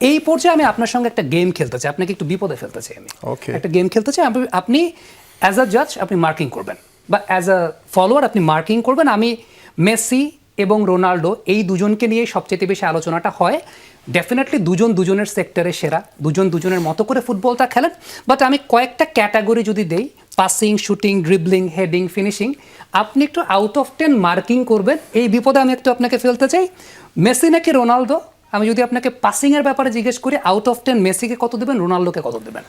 এই পর্যায়ে আমি আপনার সঙ্গে একটা গেম খেলতে চাই, আপনাকে একটু বিপদে ফেলতে চাই আমি। একটা গেম খেলতে চাই, আপনি অ্যাজ আ জাজ আপনি মার্কিং করবেন, বা অ্যাজ আ ফলোয়ার আপনি মার্কিং করবেন। আমি মেসি এবং রোনাল্ডো এই দুজনকে নিয়ে সবচেয়ে বেশি আলোচনাটা হয়। ডেফিনেটলি দুজন দুজনের সেক্টরে সেরা, দুজন দুজনের মতো করে ফুটবলটা খেলেন। বাট আমি কয়েকটা ক্যাটাগরি যদি দেই, passing, shooting, dribbling, heading, finishing, আপনি একটু আউট অফ 10 মার্কিং করবেন। এই বিপদে আমি একটু আপনাকে ফেলতে চাই। মেসি নাকি রোনালদো? আমি যদি আপনাকে পাসিংয়ের ব্যাপারে জিজ্ঞেস করি, আউট অফ 10 মেসিকে কত দেবেন, রোনালদোকে কত দেবেন?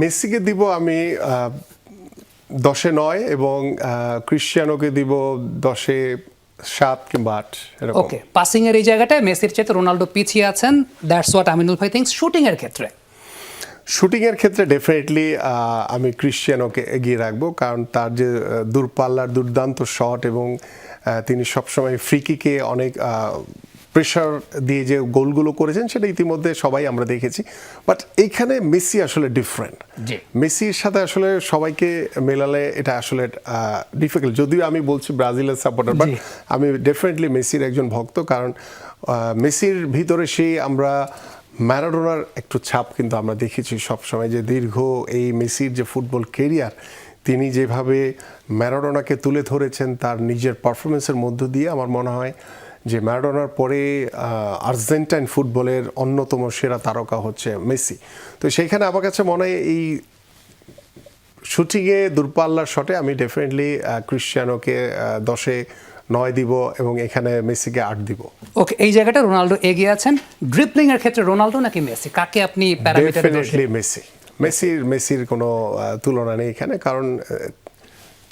মেসিকে দিব আমি 10-এ 9 এবং ক্রিশ্চিয়ানোকে দিব 10-এ 7 কিংবা 8 এরকম। ওকে, পাসিংয়ের এই জায়গাটায় মেসির চেয়ে রোনালদো পিছিয়ে আছেন, দ্যাটস হোয়াট আমিনুল ভাই থিংস। শুটিংয়ের ক্ষেত্রে শুটিংয়ের ক্ষেত্রে ডেফিনেটলি আমি ক্রিশ্চিয়ানোকে এগিয়ে রাখবো, কারণ তার যে দূরপাল্লার দুর্দান্ত শট এবং তিনি সবসময় ফ্রিকিকে অনেক প্রেশার দিয়ে যে গোলগুলো করেছেন সেটা ইতিমধ্যে সবাই আমরা দেখেছি। বাট এইখানে মেসি আসলে ডিফারেন্ট। মেসির সাথে আসলে সবাইকে মেলালে এটা আসলে ডিফিকাল্ট। যদিও আমি বলছি ব্রাজিলের সাপোর্টার, বাট আমি ডেফিনেটলি মেসির একজন ভক্ত, কারণ মেসির ভিতরে সেই আমরা ম্যারাডোনার একটু ছাপ কিন্তু আমরা দেখেছি সবসময়, যে দীর্ঘ এই মেসির যে ফুটবল কেরিয়ার, তিনি যেভাবে ম্যারাডোনাকে তুলে ধরেছেন তার নিজের পারফরমেন্সের মধ্য দিয়ে, আমার মনে হয় যে ম্যারাডোনার পরে আর্জেন্টাইন ফুটবলের অন্যতম সেরা তারকা হচ্ছে মেসি। তো সেইখানে আমার কাছে মনে হয় এই শুটিংয়ে দূরপাল্লার শটে আমি ডেফিনেটলি ক্রিশ্চিয়ানোকে 10-এ 9 দিব এবং এখানে মেসিকে 8 দিব। ওকে, এই জায়গাটা রোনালদো এগিয়ে আছেন। ড্রিবলিং এর ক্ষেত্রে রোনালদো নাকি মেসি, কাকে আপনি প্যারামিটারে ডেফিনেটলি মেসির কোনো তুলনা নেই এখানে, কারণ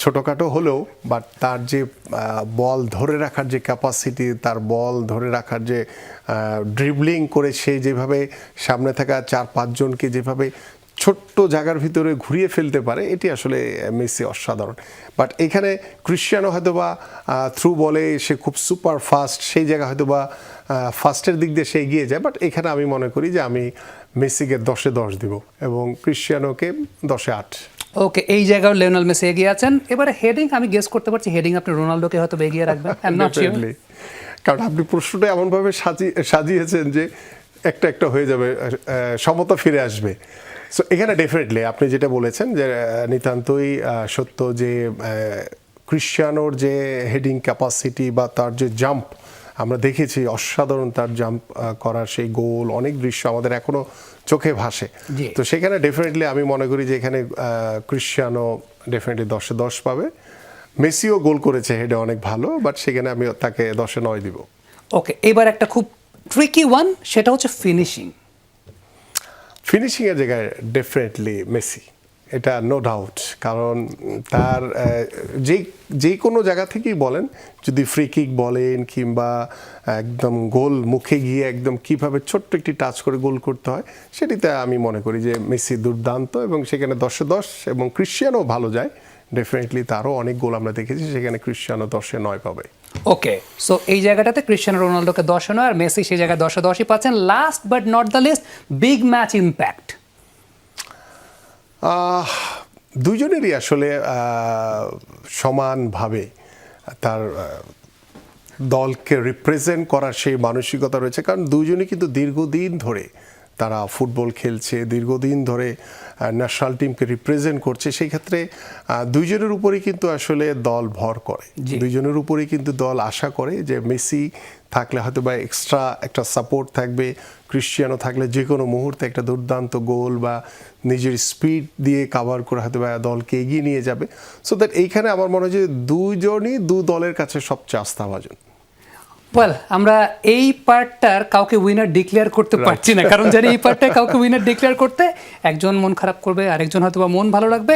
ছোটোখাটো হলেও বাট তার যে বল ধরে রাখার যে ক্যাপাসিটি, তার বল ধরে রাখার যে ড্রিবলিং করে সে যেভাবে সামনে থাকা 4-5 জনকে যেভাবে ছোট্ট জায়গার ভিতরে ঘুরিয়ে ফেলতে পারে, এটি আসলে মেসি অসাধারণ। বাট এখানে ক্রিশ্চিয়ানো হয়তো বা থ্রু বলে সে খুব সুপার ফাস্ট, সেই জায়গা হয়তো বা ফাস্টের দিক দিয়ে সে এগিয়ে যায়। বাট এখানে আমি মনে করি যে আমি মেসিকে 10-এ 10 দিব এবং ক্রিশ্চিয়ানোকে 10-এ 8। ওকে, এই জায়গায় লিওনেল মেসি এগিয়ে আছেন। এবারে হেডিং আমি গেস করতে পারছি, হেডিং আপনি রোনালদোকে হয়তো এগিয়ে রাখবেন। আই এম নট শিওর, কারণ আপনি প্রশ্নটা এমনভাবে সাজিয়েছেন যে একটা একটা হয়ে যাবে, সমতা ফিরে আসবে। সো এখানে ডেফিনেটলি আপনি যেটা বলেছেন যে নিতান্তই সত্য, যে ক্রিশ্চিয়ানোর যে হেডিং ক্যাপাসিটি বা তার যে জাম্প আমরা দেখেছি, অসাধারণ তার জাম্প করার সেই গোল, অনেক দৃশ্য আমাদের এখনো চোখে ভাসে। তো সেখানে ডেফিনেটলি আমি মনে করি যে এখানে ক্রিশ্চিয়ানো ডেফিনেটলি 10-এ 10 পাবে। মেসিও গোল করেছে হেডে অনেক ভালো, বাট সেখানে আমি তাকে 10-এ 9 দিব। ওকে, এবার একটা খুব ট্রিকি ওয়ান, সেটা হচ্ছে ফিনিশিংয়ের জায়গায় ডেফিনেটলি মেসি, এটা নো ডাউট। কারণ তার যে কোনো জায়গা থেকেই বলেন, যদি ফ্রি কিক বলেন কিংবা একদম গোল মুখে গিয়ে একদম কিভাবে ছোট্ট একটি টাচ করে গোল করতে হয়, সেটিতে আমি মনে করি যে মেসি দুর্দান্ত এবং সেখানে 10-এ 10। এবং ক্রিশ্চিয়ানো ভালো যায়, ডেফিনেটলি তারও অনেক গোল আমরা দেখেছি, সেখানে ক্রিশ্চিয়ানো 10-এ 9 পাবে। ওকে, সো এই জায়গাটাতে ক্রিশ্চিয়ানো রোনালদোকে 10-এ 9 আর মেসি সেই জায়গায় 10-এ 10ই পাচ্ছেন। Last but not the least, big match impact. দুজনেরই আসলে সমানভাবে তার দলকে রিপ্রেজেন্ট করার সেই মানসিকতা রয়েছে, কারণ দুজনই কিন্তু দীর্ঘদিন ধরে তারা ফুটবল খেলছে, দীর্ঘদিন ধরে ন্যাশনাল টিমকে রিপ্রেজেন্ট করছে। সেই ক্ষেত্রে দুইজনের উপরেই কিন্তু আসলে দল ভর করে, দুইজনের উপরেই কিন্তু দল আশা করে যে মেসি থাকলে হয়তো বা এক্সট্রা একটা সাপোর্ট থাকবে, ক্রিশ্চিয়ানো থাকলে যে কোনো মুহূর্তে একটা দুর্দান্ত গোল বা নিজের স্পিড দিয়ে কাভার করে হয়তো বা দলকে এগিয়ে নিয়ে যাবে। সো দ্যাট এইখানে আমার মনে হয় যে দুইজনই দু দলের কাছে সবচেয়ে আস্থাভাজন। ওয়েল, আমরা এই পার্টটার কাউকে উইনার ডিক্লেয়ার করতে পারছি না, কারণ জানি এই পার্টটা কাউকে উইনার ডিক্লেয়ার করতে একজন মন খারাপ করবে, আরেকজন হয়তো বা মন ভালো রাখবে।